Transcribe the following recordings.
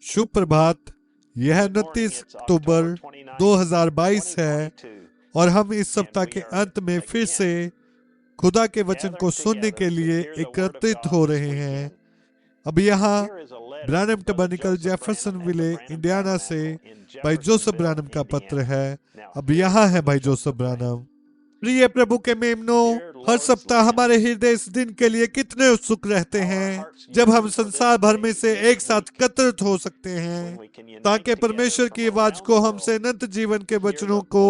शुभ प्रभात। यह 29 अक्टूबर 2022 है और हम इस सप्ताह के अंत में फिर से खुदा के वचन को सुनने के लिए एकत्रित हो रहे हैं। अब यहाँ ब्रानम टबर्निकल जेफरसन विले इंडियाना से भाई जोसेफ ब्रानम का पत्र है। अब यहाँ है भाई जोसेफ ब्रानम। प्रिय प्रभु के मेमनों, हर सप्ताह हमारे हृदय इस दिन के लिए कितने उत्सुक रहते हैं जब हम संसार भर में से एक साथ एकत्रित हो सकते हैं ताकि परमेश्वर की आवाज को हमसे अनंत जीवन के वचनों को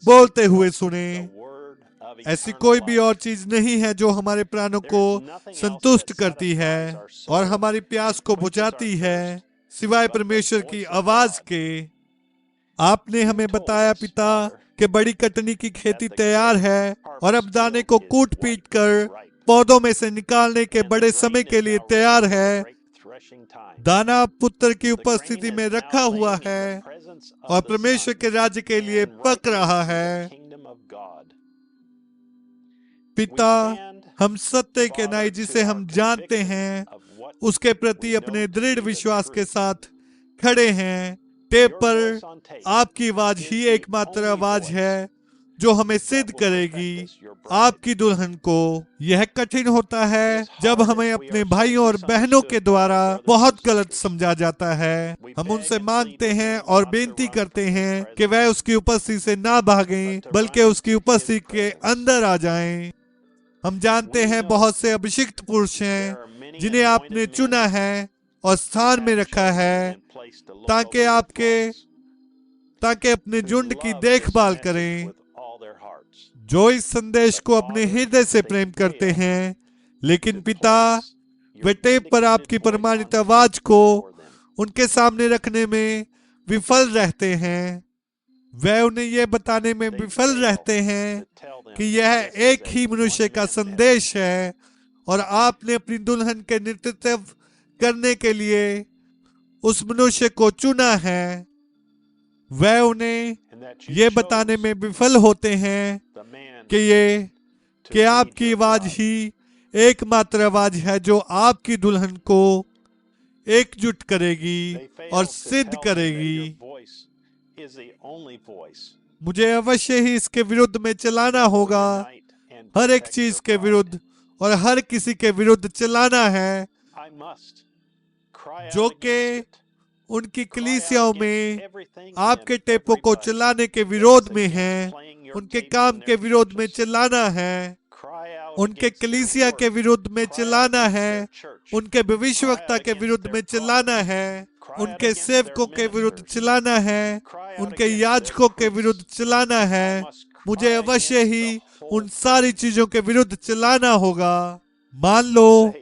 बोलते हुए सुने। ऐसी कोई भी और चीज नहीं है जो हमारे प्राणों को संतुष्ट करती है और हमारी प्यास को बुझाती है सिवाय परमेश्वर की आवाज के। आपने हमें बताया पिता कि बड़ी कटनी की खेती तैयार है और अब दाने को कूट पीट कर पौधों में से निकालने के बड़े समय के लिए तैयार है। दाना पुत्र की उपस्थिति में रखा हुआ है और परमेश्वर के राज्य के लिए पक रहा है। पिता, हम सत्य के न्याय जिसे हम जानते हैं उसके प्रति अपने दृढ़ विश्वास के साथ खड़े हैं। टेप पर आपकी आवाज ही एकमात्र आवाज है जो हमें सिद्ध करेगी आपकी दुल्हन को। यह कठिन होता है जब हमें अपने भाइयों और बहनों के द्वारा बहुत गलत समझा जाता है। हम उनसे मांगते हैं और बेनती करते हैं कि वह उसकी उपस्थिति से ना भागें बल्कि उसकी उपस्थिति के अंदर आ जाएं। हम जानते हैं बहुत से अभिषिक्त पुरुष हैं जिन्हें आपने चुना है और स्थान में रखा है ताकि अपने झुंड की देखभाल करें जो इस संदेश को अपने हृदय से प्रेम करते हैं। लेकिन पिता, वे टेप पर आपकी प्रमाणित आवाज को उनके सामने रखने में विफल रहते हैं। वे उन्हें यह बताने में विफल रहते हैं कि यह एक ही मनुष्य का संदेश है और आपने अपनी दुल्हन के नेतृत्व करने के लिए उस मनुष्य को चुना है। वह उन्हें ये बताने में विफल होते हैं कि आपकी आवाज ही एकमात्र आवाज है जो आपकी दुल्हन को एकजुट करेगी और सिद्ध करेगी। मुझे अवश्य ही इसके विरुद्ध में चलाना होगा, हर एक चीज के विरुद्ध और हर किसी के विरुद्ध चलाना है जो कि उनकी कलीसियाओं में आपके टेपों को चलाने के विरोध में है। उनके काम के विरोध में चलाना है, उनके कलीसिया के विरुद्ध में चलाना है, उनके भविष्यवक्ता के विरुद्ध में चलाना है, उनके सेवकों के विरुद्ध चलाना है, उनके याजकों के विरुद्ध चलाना है। मुझे अवश्य ही उन सारी चीजों के विरुद्ध चलाना होगा। मान लो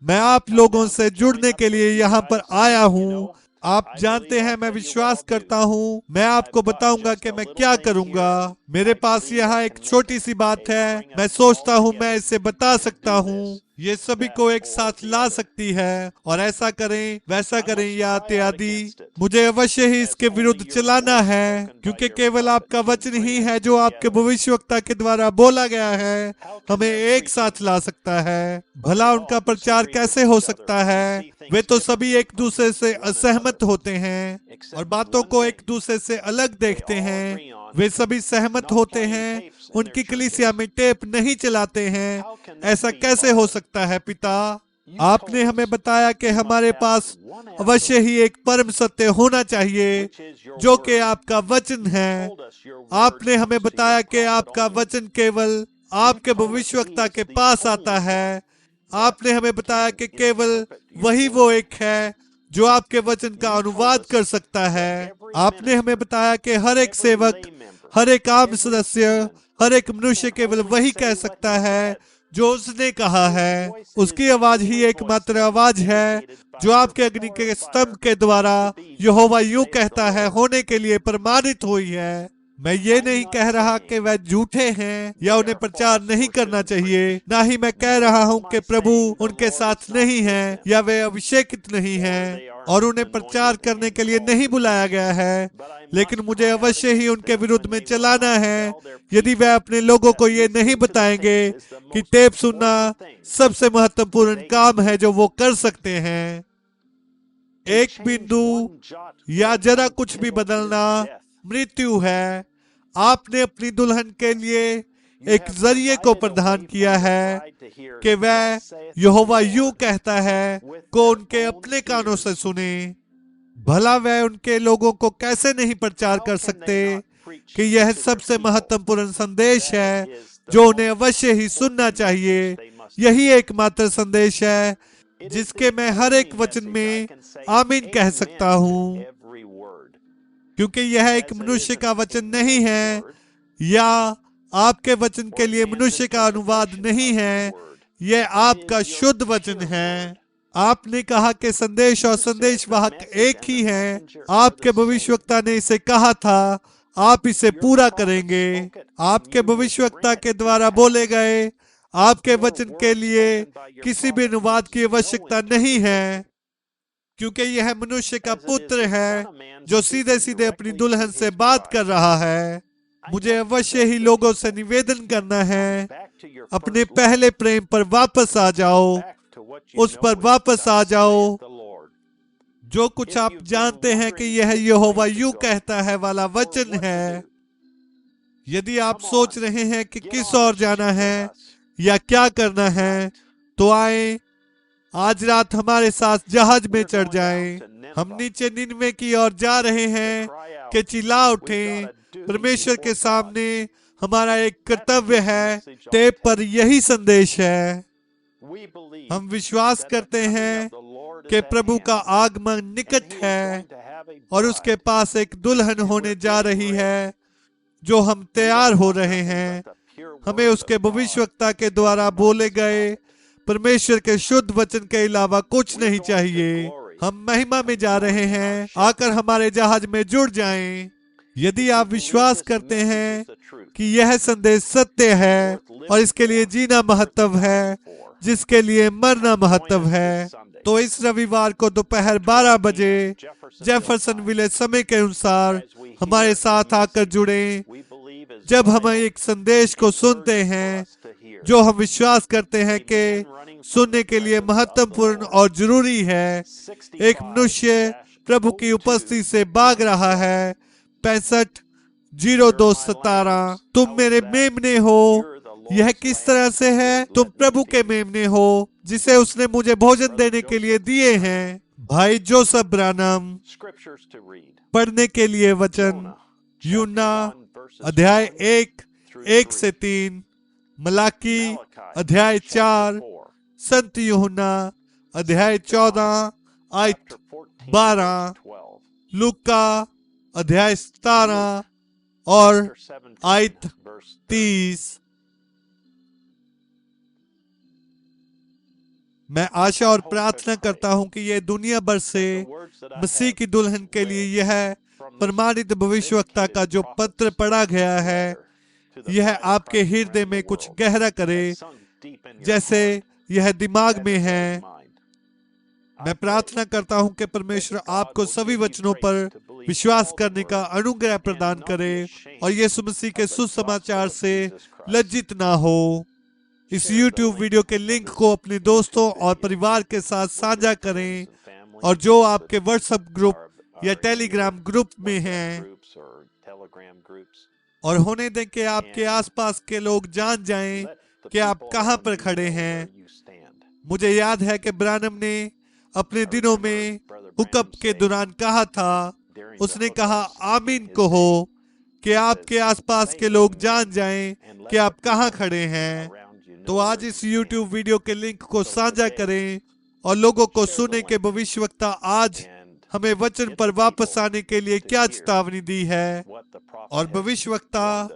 मैं आप लोगों से जुड़ने के लिए यहाँ पर आया हूँ। आप जानते हैं मैं विश्वास करता हूँ, मैं आपको बताऊंगा कि मैं क्या करूंगा। मेरे पास यहाँ एक छोटी सी बात है, मैं सोचता हूँ मैं इसे बता सकता हूँ, ये सभी को एक साथ ला सकती है और ऐसा करें वैसा करें या इत्यादि। मुझे अवश्य ही इसके विरुद्ध चलाना है क्योंकि केवल आपका वचन ही है जो आपके भविष्यवक्ता के द्वारा बोला गया है हमें एक साथ ला सकता है। भला उनका प्रचार कैसे हो सकता है? वे तो सभी एक दूसरे से असहमत होते हैं और बातों को एक दूसरे से अलग देखते हैं। वे सभी सहमत होते हैं, उनकी कलीसिया में टेप नहीं चलाते हैं। ऐसा कैसे हो सकता है पिता? आपने हमें बताया कि हमारे पास अवश्य ही एक परम सत्य होना चाहिए जो कि आपका वचन है। आपने हमें बताया कि आपका वचन केवल आपके भविष्यवक्ता के पास आता है। आपने हमें बताया कि केवल वही वो एक है जो आपके वचन का अनुवाद कर सकता है। आपने हमें बताया कि हर एक सेवक, हर एक आम सदस्य, हर एक मनुष्य केवल वही कह सकता है जो उसने कहा है। उसकी आवाज ही एकमात्र आवाज है जो आपके अग्नि के स्तंभ के द्वारा यहोवा यूं कहता है होने के लिए प्रमाणित हुई है। मैं ये नहीं कह रहा कि वह झूठे हैं या उन्हें प्रचार नहीं करना चाहिए, ना ही मैं कह रहा हूँ कि प्रभु उनके साथ नहीं है या वे अभिषेकित नहीं हैं और उन्हें प्रचार करने के लिए नहीं बुलाया गया है। लेकिन मुझे अवश्य ही उनके विरुद्ध में चलाना है यदि वह अपने लोगों को ये नहीं बताएंगे कि टेप सुनना सबसे महत्वपूर्ण काम है जो वो कर सकते हैं। एक बिंदु या जरा कुछ भी बदलना मृत्यु है। आपने अपनी दुल्हन के लिए एक जरिए को प्रदान किया है कि वह यहोवा यूं कहता है को उनके अपने कानों से सुने। भला वह उनके लोगों को कैसे नहीं प्रचार कर सकते कि यह सबसे महत्वपूर्ण संदेश है जो उन्हें अवश्य ही सुनना चाहिए। यही एकमात्र संदेश है जिसके मैं हर एक वचन में आमीन कह सकता हूँ, क्योंकि यह एक मनुष्य का वचन नहीं है या आपके वचन के लिए मनुष्य का अनुवाद नहीं है, यह आपका शुद्ध वचन है। आपने कहा कि संदेश और संदेशवाहक एक ही हैं। आपके भविष्यवक्ता ने इसे कहा था, आप इसे पूरा करेंगे। आपके भविष्यवक्ता के द्वारा बोले गए आपके वचन के लिए किसी भी अनुवाद की आवश्यकता नहीं है, क्योंकि यह मनुष्य का पुत्र है जो सीधे सीधे अपनी दुल्हन से बात कर रहा है। मुझे अवश्य ही लोगों से निवेदन करना है, अपने पहले प्रेम पर वापस आ जाओ, उस पर वापस आ जाओ जो कुछ आप जानते हैं कि यह यहोवा यूं कहता है वाला वचन है। यदि आप सोच रहे हैं कि किस ओर जाना है या क्या करना है, तो आए आज रात हमारे साथ जहाज में चढ़ जाएं। हम नीचे निनवे की ओर जा रहे हैं कि चिल्ला उठें। परमेश्वर के सामने हमारा एक कर्तव्य है। टेप पर यही संदेश है। हम विश्वास करते हैं कि प्रभु का आगमन निकट है और उसके पास एक दुल्हन होने जा रही है जो हम तैयार हो रहे हैं। हमें उसके भविष्यवक्ता के द्वारा बोले गए परमेश्वर के शुद्ध वचन के अलावा कुछ नहीं चाहिए। हम महिमा में जा रहे हैं। आकर हमारे जहाज में जुड़ जाएं। यदि आप विश्वास करते हैं कि यह संदेश सत्य है और इसके लिए जीना महत्व है, जिसके लिए मरना महत्व है, तो इस रविवार को दोपहर 12 बजे जेफरसन विलेज समय के अनुसार हमारे साथ आकर जुड़ें। जब हम एक संदेश को सुनते हैं जो हम विश्वास करते हैं कि सुनने के लिए महत्वपूर्ण और जरूरी है, एक मनुष्य प्रभु की उपस्थिति से भाग रहा है। 65-02-17 तुम मेरे मेमने हो। यह किस तरह से है? तुम प्रभु के मेमने हो जिसे उसने मुझे भोजन देने के लिए दिए हैं। भाई जोसेफ ब्रानम। पढ़ने के लिए वचन यूना अध्याय 1-1-3, मलाकी अध्याय 4, संत यूहन्ना अध्याय 14-12, लूका अध्याय 17 और आयत 30। मैं आशा और प्रार्थना करता हूं कि यह दुनिया भर से मसीह की दुल्हन के लिए यह प्रमाणित भविष्यवक्ता का जो पत्र पढ़ा गया है, यह आपके हृदय में कुछ गहरा करे जैसे यह दिमाग में है। मैं प्रार्थना करता हूं कि परमेश्वर आपको सभी वचनों पर विश्वास करने का अनुग्रह प्रदान करे और यीशु मसीह के सुसमाचार से लज्जित ना हो। इस YouTube वीडियो के लिंक को अपने दोस्तों और परिवार के साथ साझा करें और जो आपके व्हाट्सएप ग्रुप या टेलीग्राम ग्रुप में हैं, और होने दें कि आपके आसपास के लोग जान जाएं कि आप कहां पर खड़े हैं। मुझे याद है कि ब्रानम ने अपने दिनों में हुकअप के दौरान कहा था, उसने कहा आमीन कहो कि आपके आसपास के लोग जान जाएं कि आप कहां खड़े हैं। तो आज इस YouTube वीडियो के लिंक को साझा करें और लोगों को सुने कि भविष्यवक्ता आज हमें वचन पर वापस आने के लिए क्या चेतावनी दी है, और भविष्यवक्ता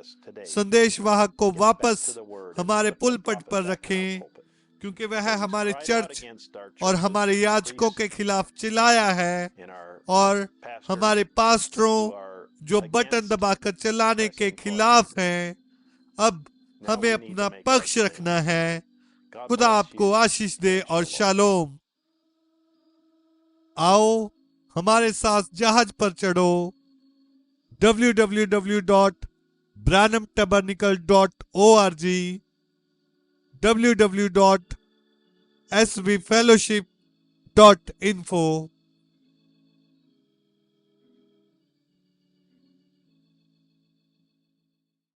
संदेशवाहक को वापस हमारे पुलपट पर रखें, क्योंकि वह हमारे चर्च और हमारे याजकों के खिलाफ चिल्लाया है और हमारे पास्टरों जो बटन दबाकर चलाने के खिलाफ हैं। अब हमें अपना पक्ष रखना है। खुदा आपको आशीष दे और शालोम। आओ हमारे साथ जहाज पर चढ़ो। www.branhamtabernacle.org, www.svfellowship.info